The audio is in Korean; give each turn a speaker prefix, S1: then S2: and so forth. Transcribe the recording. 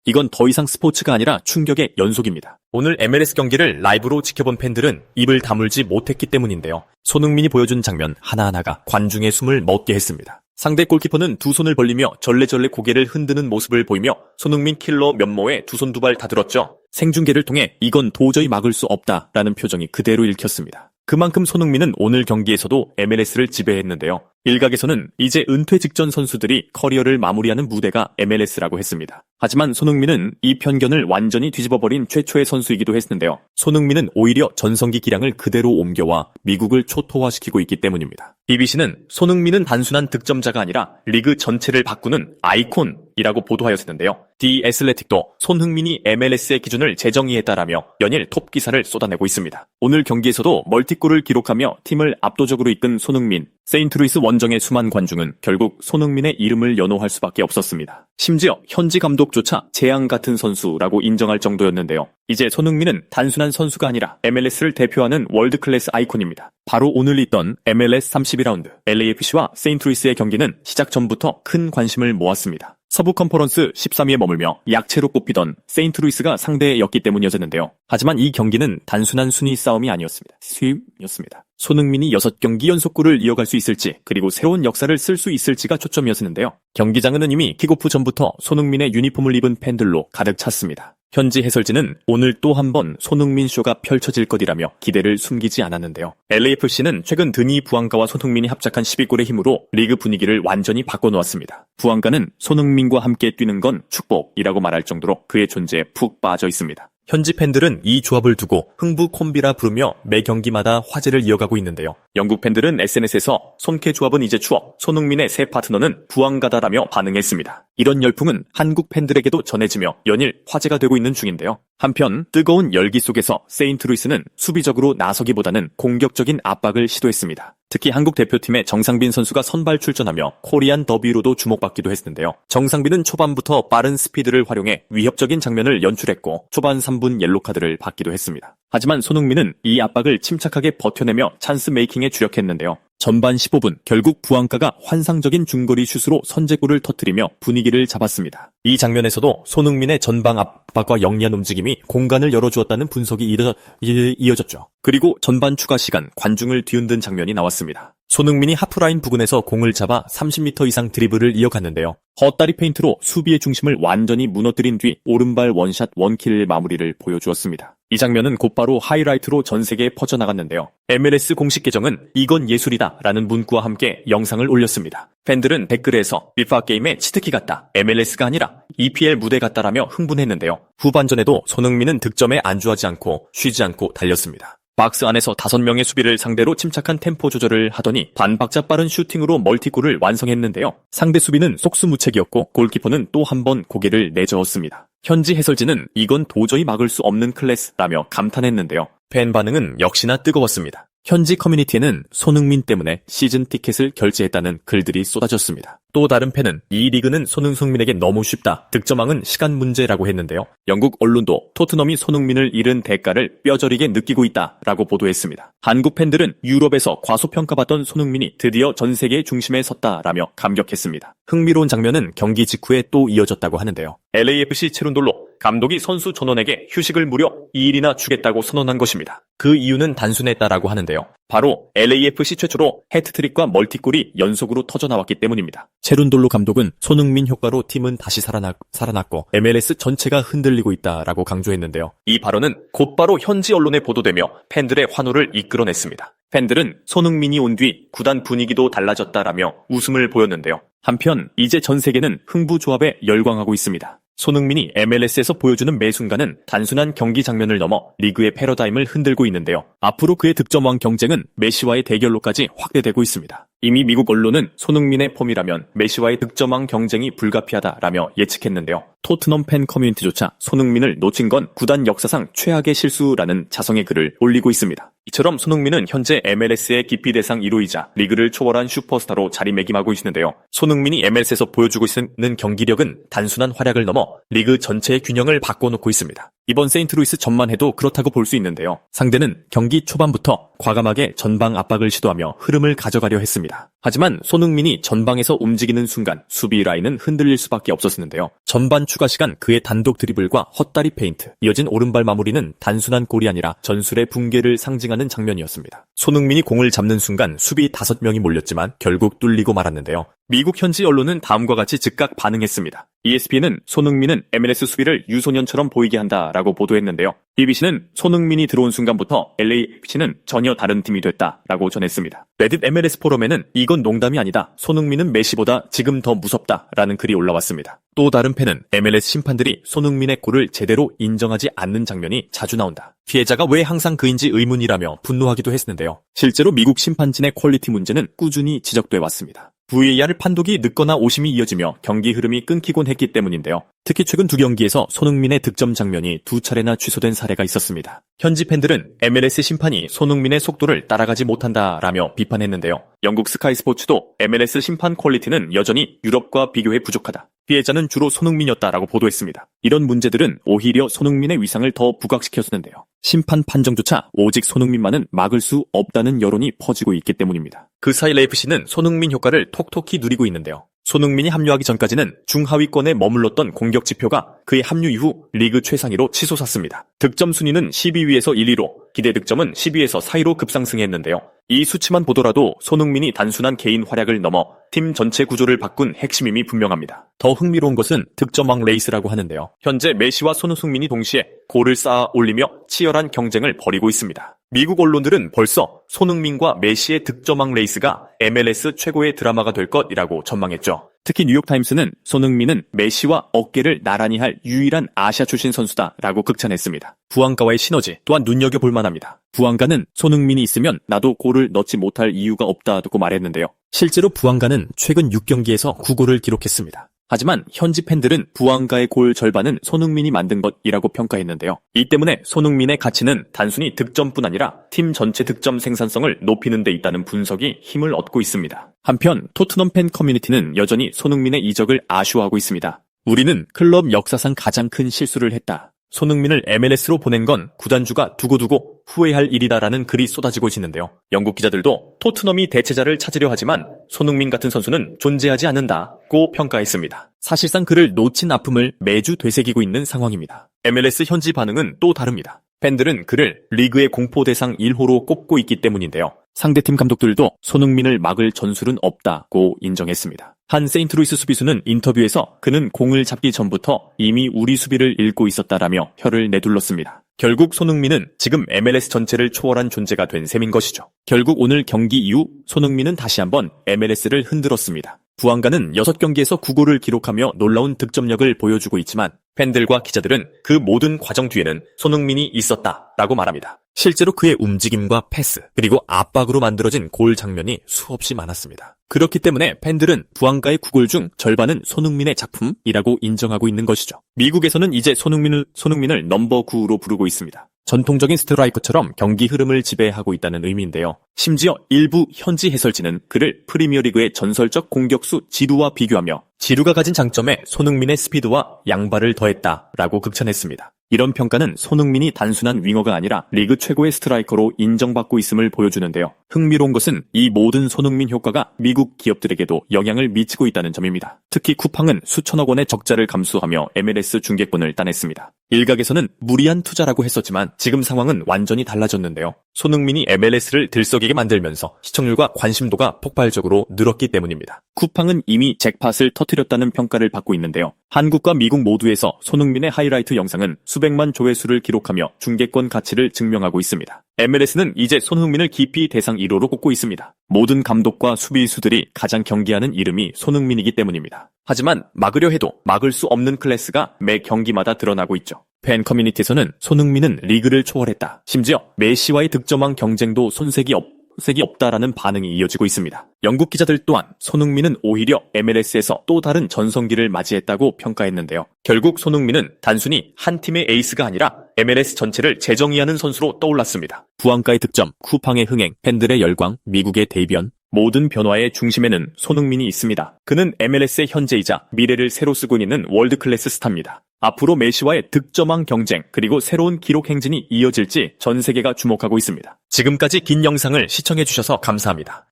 S1: 이건 더 이상 스포츠가 아니라 충격의 연속입니다. 오늘 MLS 경기를 라이브로 지켜본 팬들은 입을 다물지 못했기 때문인데요. 손흥민이 보여준 장면 하나하나가 관중의 숨을 멎게 했습니다. 상대 골키퍼는 두 손을 벌리며 절레절레 고개를 흔드는 모습을 보이며 손흥민 킬러 면모에 두 손 두 발 다 들었죠. 생중계를 통해 이건 도저히 막을 수 없다라는 표정이 그대로 읽혔습니다. 그만큼 손흥민은 오늘 경기에서도 MLS를 지배했는데요. 일각에서는 이제 은퇴 직전 선수들이 커리어를 마무리하는 무대가 MLS라고 했습니다. 하지만 손흥민은 이 편견을 완전히 뒤집어버린 최초의 선수이기도 했는데요. 손흥민은 오히려 전성기 기량을 그대로 옮겨와 미국을 초토화시키고 있기 때문입니다. BBC는 손흥민은 단순한 득점자가 아니라 리그 전체를 바꾸는 아이콘이라고 보도하였는데요. 디 애슬레틱도 손흥민이 MLS의 기준을 재정의했다라며 연일 톱 기사를 쏟아내고 있습니다. 오늘 경기에서도 멀티골을 기록하며 팀을 압도적으로 이끈 손흥민, 세인트루이스 원정의 수많은 관중은 결국 손흥민의 이름을 연호할 수밖에 없었습니다. 심지어 현지 감독조차 재앙 같은 선수라고 인정할 정도였는데요. 이제 손흥민은 단순한 선수가 아니라 MLS를 대표하는 월드클래스 아이콘입니다. 바로 오늘 있던 MLS 32라운드 LAFC와 세인트루이스의 경기는 시작 전부터 큰 관심을 모았습니다. 서부 컨퍼런스 13위에 머물며 약체로 꼽히던 세인트루이스가 상대였기 때문이었는데요. 하지만 이 경기는 단순한 순위 싸움이 아니었습니다. 수입이었습니다. 손흥민이 6경기 연속골을 이어갈 수 있을지 그리고 새로운 역사를 쓸 수 있을지가 초점이었는데요. 경기장은 이미 킥오프 전부터 손흥민의 유니폼을 입은 팬들로 가득 찼습니다. 현지 해설진은 오늘 또 한 번 손흥민 쇼가 펼쳐질 것이라며 기대를 숨기지 않았는데요. LAFC는 최근 드니 부앙가와 손흥민이 합작한 12골의 힘으로 리그 분위기를 완전히 바꿔놓았습니다. 부앙가는 손흥민과 함께 뛰는 건 축복이라고 말할 정도로 그의 존재에 푹 빠져 있습니다. 현지 팬들은 이 조합을 두고 흥부 콤비라 부르며 매 경기마다 화제를 이어가고 있는데요. 영국 팬들은 SNS에서 손케 조합은 이제 추억, 손흥민의 새 파트너는 부앙가다라며 반응했습니다. 이런 열풍은 한국 팬들에게도 전해지며 연일 화제가 되고 있는 중인데요. 한편 뜨거운 열기 속에서 세인트루이스는 수비적으로 나서기보다는 공격적인 압박을 시도했습니다. 특히 한국 대표팀의 정상빈 선수가 선발 출전하며 코리안 더비로도 주목받기도 했는데요. 정상빈은 초반부터 빠른 스피드를 활용해 위협적인 장면을 연출했고 초반 3분 옐로카드를 받기도 했습니다. 하지만 손흥민은 이 압박을 침착하게 버텨내며 찬스 메이킹에 주력했는데요. 전반 15분 결국 부앙가가 환상적인 중거리 슛으로 선제골을 터뜨리며 분위기를 잡았습니다. 이 장면에서도 손흥민의 전방 압박과 영리한 움직임이 공간을 열어주었다는 분석이 이어졌죠. 그리고 전반 추가 시간 관중을 뒤흔든 장면이 나왔습니다. 손흥민이 하프라인 부근에서 공을 잡아 30m 이상 드리블을 이어갔는데요. 헛다리 페인트로 수비의 중심을 완전히 무너뜨린 뒤 오른발 원샷 원킬 마무리를 보여주었습니다. 이 장면은 곧바로 하이라이트로 전 세계에 퍼져나갔는데요. MLS 공식 계정은 이건 예술이다 라는 문구와 함께 영상을 올렸습니다. 팬들은 댓글에서 피파 게임의 치트키 같다, MLS가 아니라 EPL 무대 같다라며 흥분했는데요. 후반전에도 손흥민은 득점에 안주하지 않고 쉬지 않고 달렸습니다. 박스 안에서 5명의 수비를 상대로 침착한 템포 조절을 하더니 반박자 빠른 슈팅으로 멀티골을 완성했는데요. 상대 수비는 속수무책이었고 골키퍼는 또 한 번 고개를 내저었습니다. 현지 해설진은 이건 도저히 막을 수 없는 클래스라며 감탄했는데요. 팬 반응은 역시나 뜨거웠습니다. 현지 커뮤니티에는 손흥민 때문에 시즌 티켓을 결제했다는 글들이 쏟아졌습니다. 또 다른 팬은 이 리그는 손흥민에게 너무 쉽다, 득점왕은 시간 문제라고 했는데요. 영국 언론도 토트넘이 손흥민을 잃은 대가를 뼈저리게 느끼고 있다라고 보도했습니다. 한국 팬들은 유럽에서 과소평가받던 손흥민이 드디어 전 세계의 중심에 섰다라며 감격했습니다. 흥미로운 장면은 경기 직후에 또 이어졌다고 하는데요. LAFC 체룬돌로 감독이 선수 전원에게 휴식을 무려 2일이나 주겠다고 선언한 것입니다. 그 이유는 단순했다라고 하는데요. 바로 LAFC 최초로 해트트릭과 멀티골이 연속으로 터져나왔기 때문입니다. 체룬돌로 감독은 손흥민 효과로 팀은 다시 살아났고 MLS 전체가 흔들리고 있다라고 강조했는데요. 이 발언은 곧바로 현지 언론에 보도되며 팬들의 환호를 이끌어냈습니다. 팬들은 손흥민이 온 뒤 구단 분위기도 달라졌다라며 웃음을 보였는데요. 한편 이제 전 세계는 흥부 조합에 열광하고 있습니다. 손흥민이 MLS에서 보여주는 매 순간은 단순한 경기 장면을 넘어 리그의 패러다임을 흔들고 있는데요. 앞으로 그의 득점왕 경쟁은 메시와의 대결로까지 확대되고 있습니다. 이미 미국 언론은 손흥민의 폼이라면 메시와의 득점왕 경쟁이 불가피하다라며 예측했는데요. 토트넘 팬 커뮤니티조차 손흥민을 놓친 건 구단 역사상 최악의 실수라는 자성의 글을 올리고 있습니다. 이처럼 손흥민은 현재 MLS의 기피 대상 1호이자 리그를 초월한 슈퍼스타로 자리매김하고 있는데요. 손흥민이 MLS에서 보여주고 있는 경기력은 단순한 활약을 넘어 리그 전체의 균형을 바꿔놓고 있습니다. 이번 세인트루이스 전만 해도 그렇다고 볼 수 있는데요. 상대는 경기 초반부터 과감하게 전방 압박을 시도하며 흐름을 가져가려 했습니다. 하지만 손흥민이 전방에서 움직이는 순간 수비 라인은 흔들릴 수밖에 없었는데요. 전반 추가 시간 그의 단독 드리블과 헛다리 페인트, 이어진 오른발 마무리는 단순한 골이 아니라 전술의 붕괴를 상징하는 장면이었습니다. 손흥민이 공을 잡는 순간 수비 5명이 몰렸지만 결국 뚫리고 말았는데요. 미국 현지 언론은 다음과 같이 즉각 반응했습니다. ESPN은 손흥민은 MLS 수비를 유소년처럼 보이게 한다라고 보도했는데요. BBC는 손흥민이 들어온 순간부터 LAFC는 전혀 다른 팀이 됐다라고 전했습니다. 레딧 MLS 포럼에는 이건 농담이 아니다. 손흥민은 메시보다 지금 더 무섭다라는 글이 올라왔습니다. 또 다른 팬은 MLS 심판들이 손흥민의 골을 제대로 인정하지 않는 장면이 자주 나온다. 피해자가 왜 항상 그인지 의문이라며 분노하기도 했는데요. 실제로 미국 심판진의 퀄리티 문제는 꾸준히 지적돼 왔습니다. VAR 판독이 늦거나 오심이 이어지며 경기 흐름이 끊기곤 했기 때문인데요. 특히 최근 2경기에서 손흥민의 득점 장면이 2차례나 취소된 사례가 있었습니다. 현지 팬들은 MLS 심판이 손흥민의 속도를 따라가지 못한다라며 비판했는데요. 영국 스카이 스포츠도 MLS 심판 퀄리티는 여전히 유럽과 비교해 부족하다. 피해자는 주로 손흥민이었다라고 보도했습니다. 이런 문제들은 오히려 손흥민의 위상을 더 부각시켰는데요. 심판 판정조차 오직 손흥민만은 막을 수 없다는 여론이 퍼지고 있기 때문입니다. 그 사이 LAFC는 손흥민 효과를 톡톡히 누리고 있는데요. 손흥민이 합류하기 전까지는 중하위권에 머물렀던 공격 지표가 그의 합류 이후 리그 최상위로 치솟았습니다. 득점 순위는 12위에서 1위로, 기대 득점은 10위에서 4위로 급상승했는데요. 이 수치만 보더라도 손흥민이 단순한 개인 활약을 넘어 팀 전체 구조를 바꾼 핵심임이 분명합니다. 더 흥미로운 것은 득점왕 레이스라고 하는데요. 현재 메시와 손흥민이 동시에 골을 쌓아 올리며 치열한 경쟁을 벌이고 있습니다. 미국 언론들은 벌써 손흥민과 메시의 득점왕 레이스가 MLS 최고의 드라마가 될 것이라고 전망했죠. 특히 뉴욕타임스는 손흥민은 메시와 어깨를 나란히 할 유일한 아시아 출신 선수다라고 극찬했습니다. 부안가와의 시너지 또한 눈여겨볼 만합니다. 부안가는 손흥민이 있으면 나도 골을 넣지 못할 이유가 없다고 말했는데요. 실제로 부안가는 최근 6경기에서 9골을 기록했습니다. 하지만 현지 팬들은 부안가의 골 절반은 손흥민이 만든 것이라고 평가했는데요. 이 때문에 손흥민의 가치는 단순히 득점뿐 아니라 팀 전체 득점 생산성을 높이는 데 있다는 분석이 힘을 얻고 있습니다. 한편 토트넘 팬 커뮤니티는 여전히 손흥민의 이적을 아쉬워하고 있습니다. 우리는 클럽 역사상 가장 큰 실수를 했다. 손흥민을 MLS로 보낸 건 구단주가 두고두고 후회할 일이다라는 글이 쏟아지고 있는데요. 영국 기자들도 토트넘이 대체자를 찾으려 하지만 손흥민 같은 선수는 존재하지 않는다고 평가했습니다. 사실상 그를 놓친 아픔을 매주 되새기고 있는 상황입니다. MLS 현지 반응은 또 다릅니다. 팬들은 그를 리그의 공포 대상 1호로 꼽고 있기 때문인데요. 상대팀 감독들도 손흥민을 막을 전술은 없다고 인정했습니다. 한 세인트루이스 수비수는 인터뷰에서 그는 공을 잡기 전부터 이미 우리 수비를 읽고 있었다라며 혀를 내둘렀습니다. 결국 손흥민은 지금 MLS 전체를 초월한 존재가 된 셈인 것이죠. 결국 오늘 경기 이후 손흥민은 다시 한번 MLS를 흔들었습니다. 부안가는 6경기에서 9골을 기록하며 놀라운 득점력을 보여주고 있지만 팬들과 기자들은 그 모든 과정 뒤에는 손흥민이 있었다라고 말합니다. 실제로 그의 움직임과 패스, 그리고 압박으로 만들어진 골 장면이 수없이 많았습니다. 그렇기 때문에 팬들은 부안가의 9골 중 절반은 손흥민의 작품이라고 인정하고 있는 것이죠. 미국에서는 이제 손흥민을 넘버 9로 부르고 있습니다. 전통적인 스트라이커처럼 경기 흐름을 지배하고 있다는 의미인데요. 심지어 일부 현지 해설진은 그를 프리미어리그의 전설적 공격수 지루와 비교하며 지루가 가진 장점에 손흥민의 스피드와 양발을 더했다라고 극찬했습니다. 이런 평가는 손흥민이 단순한 윙어가 아니라 리그 최고의 스트라이커로 인정받고 있음을 보여주는데요. 흥미로운 것은 이 모든 손흥민 효과가 미국 기업들에게도 영향을 미치고 있다는 점입니다. 특히 쿠팡은 수천억 원의 적자를 감수하며 MLS 중계권을 따냈습니다. 일각에서는 무리한 투자라고 했었지만 지금 상황은 완전히 달라졌는데요. 손흥민이 MLS를 들썩이게 만들면서 시청률과 관심도가 폭발적으로 늘었기 때문입니다. 쿠팡은 이미 잭팟을 터뜨렸다는 평가를 받고 있는데요. 한국과 미국 모두에서 손흥민의 하이라이트 영상은 수백만 조회수를 기록하며 중계권 가치를 증명하고 있습니다. MLS는 이제 손흥민을 깊이 대상 1호로 꼽고 있습니다. 모든 감독과 수비수들이 가장 경계하는 이름이 손흥민이기 때문입니다. 하지만 막으려 해도 막을 수 없는 클래스가 매 경기마다 드러나고 있죠. 팬 커뮤니티에서는 손흥민은 리그를 초월했다. 심지어 메시와의 득점왕 경쟁도 손색이 없다라는 반응이 이어지고 있습니다. 영국 기자들 또한 손흥민은 오히려 MLS에서 또 다른 전성기를 맞이했다고 평가했는데요. 결국 손흥민은 단순히 한 팀의 에이스가 아니라 MLS 전체를 재정의하는 선수로 떠올랐습니다. 부안가의 득점, 쿠팡의 흥행, 팬들의 열광, 미국의 대변, 모든 변화의 중심에는 손흥민이 있습니다. 그는 MLS의 현재이자 미래를 새로 쓰고 있는 월드클래스 스타입니다. 앞으로 메시와의 득점왕 경쟁 그리고 새로운 기록 행진이 이어질지 전 세계가 주목하고 있습니다. 지금까지 긴 영상을 시청해주셔서 감사합니다.